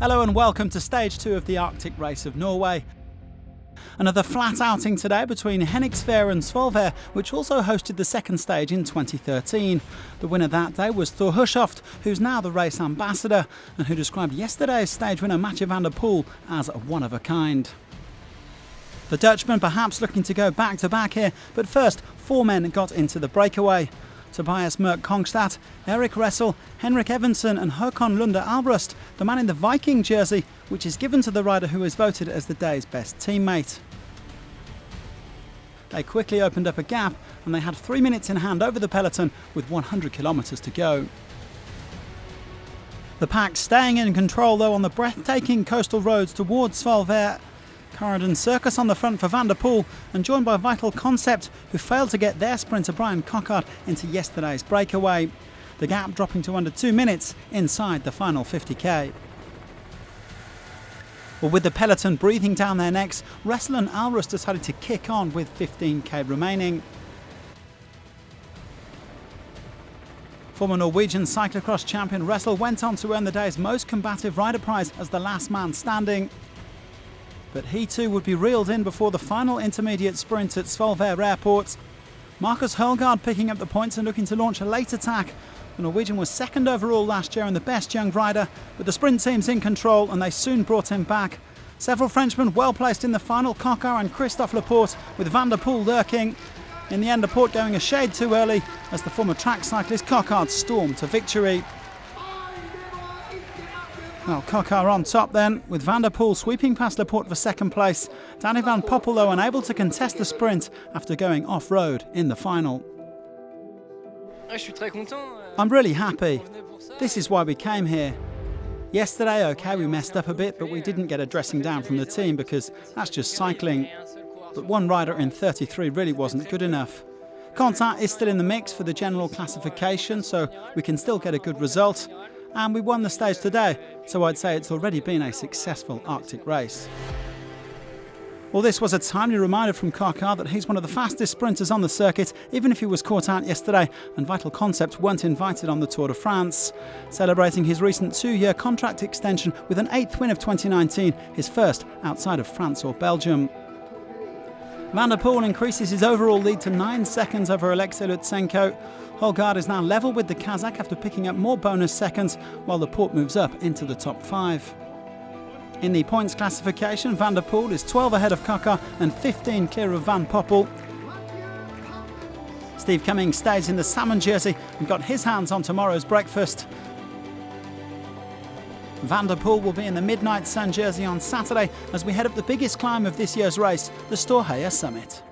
Hello and welcome to stage 2 of the Arctic Race of Norway. Another flat outing today between Henningsvær and Svolvær, which also hosted the second stage in 2013. The winner that day was Thor Hushovd, who's now the race ambassador, and who described yesterday's stage winner Mathieu van der Poel as one of a kind. The Dutchman perhaps looking to go back-to-back here, but first, 4 men got into the breakaway. Tobias Merck-Kongstad, Erik Ressel, Henrik Evensen and Håkon Lunde Albrust, the man in the Viking jersey, which is given to the rider who is voted as the day's best teammate. They quickly opened up a gap and they had 3 minutes in hand over the peloton with 100 kilometres to go. The pack staying in control though on the breathtaking coastal roads towards Svolvær. Corridon Circus on the front for Van der Poel and joined by Vital Concept, who failed to get their sprinter Brian Cockard into yesterday's breakaway. The gap dropping to under 2 minutes inside the final 50k. Well, with the peloton breathing down their necks, Ressel and Albrust decided to kick on with 15k remaining. Former Norwegian cyclocross champion Ressel went on to earn the day's most combative rider prize as the last man standing. But he too would be reeled in before the final intermediate sprint at Svolvær Airport. Markus Hølgaard picking up the points and looking to launch a late attack. The Norwegian was second overall last year and the best young rider, but the sprint team's in control and they soon brought him back. Several Frenchmen well placed in the final, Cockard and Christophe Laporte, with Van der Poel lurking. In the end, Laporte going a shade too early as the former track cyclist Cockard stormed to victory. Well, Cockard on top then, with Van der Poel sweeping past Laporte for second place. Danny van Poppel though unable to contest the sprint after going off-road in the final. I'm really happy. This is why we came here. Yesterday, okay, we messed up a bit, but we didn't get a dressing down from the team because that's just cycling. But one rider in 33 really wasn't good enough. Quentin is still in the mix for the general classification, so we can still get a good result. And we won the stage today, so I'd say it's already been a successful Arctic race. Well, this was a timely reminder from Cockard that he's one of the fastest sprinters on the circuit, even if he was caught out yesterday and Vital Concept weren't invited on the Tour de France. Celebrating his recent 2-year contract extension with an 8th win of 2019, his first outside of France or Belgium. Van der Poel increases his overall lead to 9 seconds over Alexei Lutsenko. Hølgaard is now level with the Kazakh after picking up more bonus seconds, while Laporte moves up into the top 5. In the points classification, Van der Poel is 12 ahead of Cockard and 15 clear of Van Poppel. Steve Cummings stays in the salmon jersey and got his hands on tomorrow's breakfast. Van der Poel will be in the Midnight Sun jersey on Saturday as we head up the biggest climb of this year's race, the Storheia Summit.